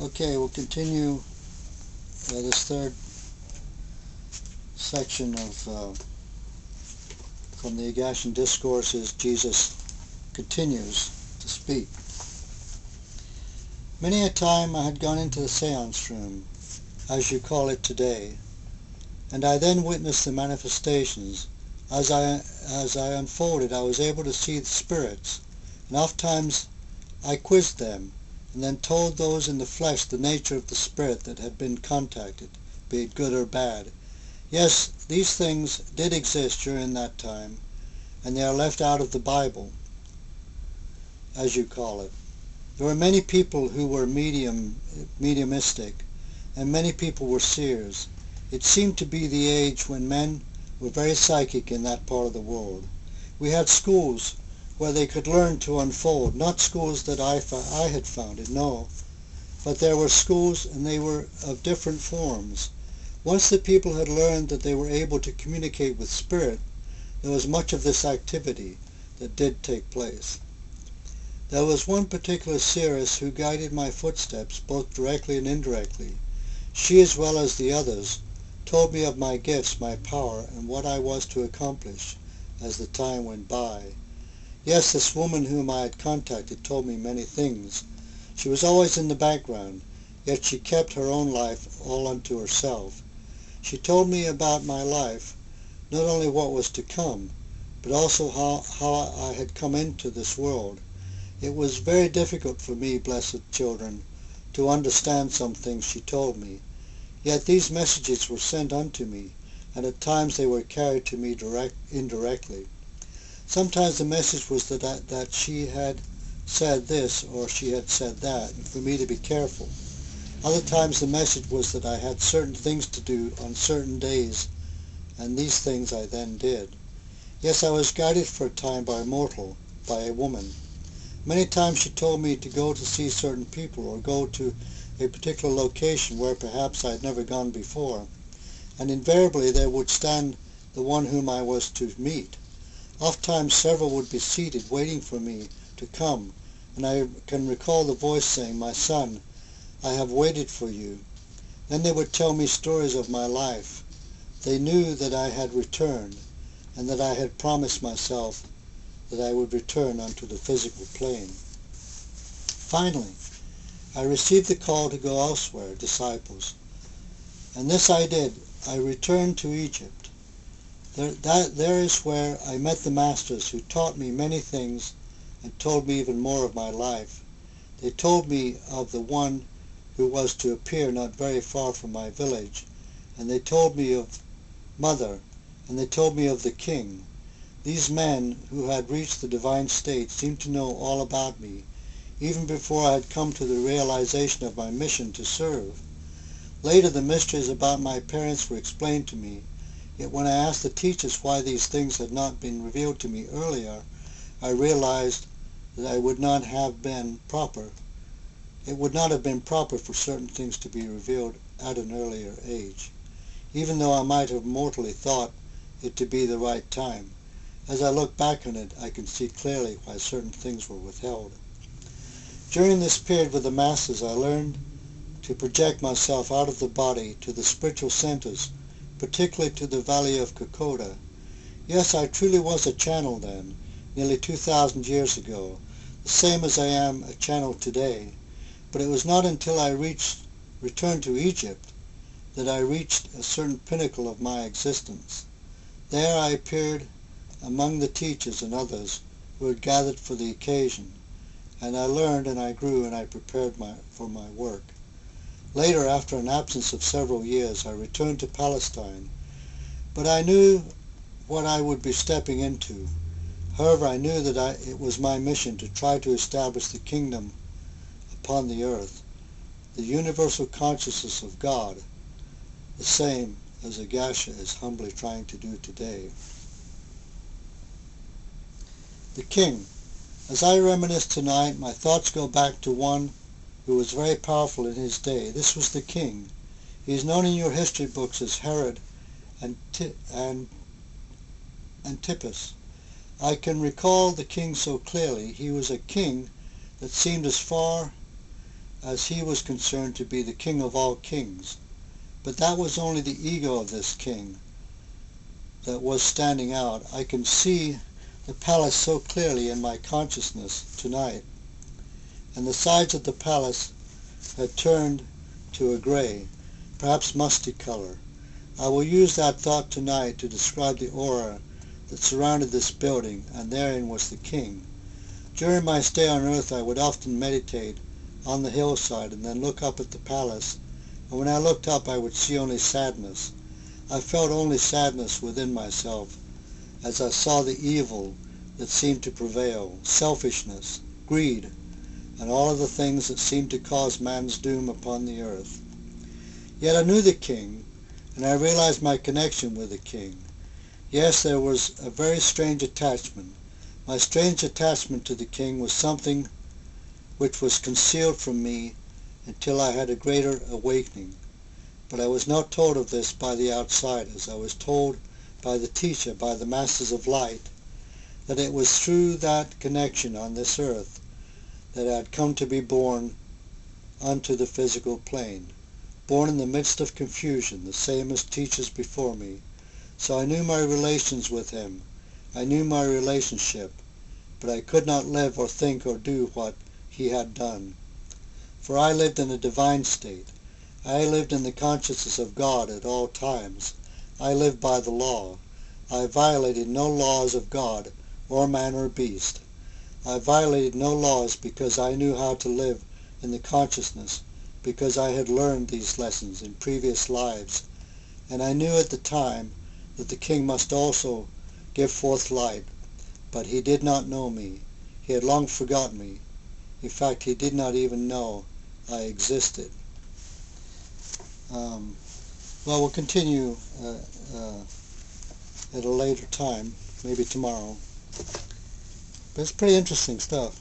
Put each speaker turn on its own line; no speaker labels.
Okay, we'll continue this third section from the Agasham Discourses. Jesus continues to speak. Many a time I had gone into the seance room, as you call it today, and I then witnessed the manifestations. As I unfolded, I was able to see the spirits, and oftentimes I quizzed them, and then told those in the flesh the nature of the spirit that had been contacted, be it good or bad. Yes, these things did exist during that time, and they are left out of the Bible, as you call it. There were many people who were mediumistic, and many people were seers. It seemed to be the age when men were very psychic in that part of the world. We had schools where they could learn to unfold, not schools that I had founded, no, but there were schools, and they were of different forms. Once the people had learned that they were able to communicate with spirit, there was much of this activity that did take place. There was one particular seeress who guided my footsteps both directly and indirectly. She, as well as the others, told me of my gifts, my power, and what I was to accomplish as the time went by. Yes, this woman whom I had contacted told me many things. She was always in the background, yet she kept her own life all unto herself. She told me about my life, not only what was to come, but also how I had come into this world. It was very difficult for me, blessed children, to understand some things she told me. Yet these messages were sent unto me, and at times they were carried to me indirectly. Sometimes the message was that she had said this or she had said that, and for me to be careful. Other times the message was that I had certain things to do on certain days, and these things I then did. Yes, I was guided for a time by a woman. Many times she told me to go to see certain people or go to a particular location where perhaps I had never gone before, and invariably there would stand the one whom I was to meet. Oftentimes several would be seated waiting for me to come, and I can recall the voice saying, "My son, I have waited for you." Then they would tell me stories of my life. They knew that I had returned, and that I had promised myself that I would return unto the physical plane. Finally, I received the call to go elsewhere, disciples, and this I did. I returned to Egypt. There is where I met the masters who taught me many things and told me even more of my life. They told me of the one who was to appear not very far from my village, and they told me of Mother, and they told me of the king. These men who had reached the divine state seemed to know all about me, even before I had come to the realization of my mission to serve. Later the mysteries about my parents were explained to me. Yet when I asked the teachers why these things had not been revealed to me earlier, I realized that it would not have been proper for certain things to be revealed at an earlier age, even though I might have mortally thought it to be the right time. As I look back on it, I can see clearly why certain things were withheld. During this period with the Masters, I learned to project myself out of the body to the spiritual centers, particularly to the valley of Kokoda. Yes, I truly was a channel then, nearly 2,000 years ago, the same as I am a channel today. But it was not until I returned to Egypt that I reached a certain pinnacle of my existence. There I appeared among the teachers and others who had gathered for the occasion, and I learned and I grew and I prepared for my work. Later, after an absence of several years, I returned to Palestine, but I knew what I would be stepping into. However, I knew that it was my mission to try to establish the kingdom upon the earth, the universal consciousness of God, the same as Agasha is humbly trying to do today. The king. As I reminisce tonight, my thoughts go back to one who was very powerful in his day. This was the king. He is known in your history books as Herod Antipas. I can recall the king so clearly. He was a king that seemed as far as he was concerned to be the king of all kings. But that was only the ego of this king that was standing out. I can see the palace so clearly in my consciousness tonight. And the sides of the palace had turned to a gray, perhaps musty color. I will use that thought tonight to describe the aura that surrounded this building, and therein was the king. During my stay on earth I would often meditate on the hillside and then look up at the palace, and when I looked up I would see only sadness. I felt only sadness within myself as I saw the evil that seemed to prevail, selfishness, greed, and all of the things that seemed to cause man's doom upon the earth. Yet I knew the king, and I realized my connection with the king. Yes, there was a very strange attachment. My strange attachment to the king was something which was concealed from me until I had a greater awakening. But I was not told of this by the outsiders. I was told by the teacher, by the masters of light, that it was through that connection on this earth that I had come to be born unto the physical plane, born in the midst of confusion, the same as teachers before me. So I knew my relations with him. I knew my relationship, but I could not live or think or do what he had done. For I lived in a divine state. I lived in the consciousness of God at all times. I lived by the law. I violated no laws of God or man or beast. I violated no laws because I knew how to live in the consciousness, because I had learned these lessons in previous lives, and I knew at the time that the king must also give forth light, but he did not know me. He had long forgotten me. In fact, he did not even know I existed. Well, we'll continue at a later time, maybe tomorrow. But it's pretty interesting stuff.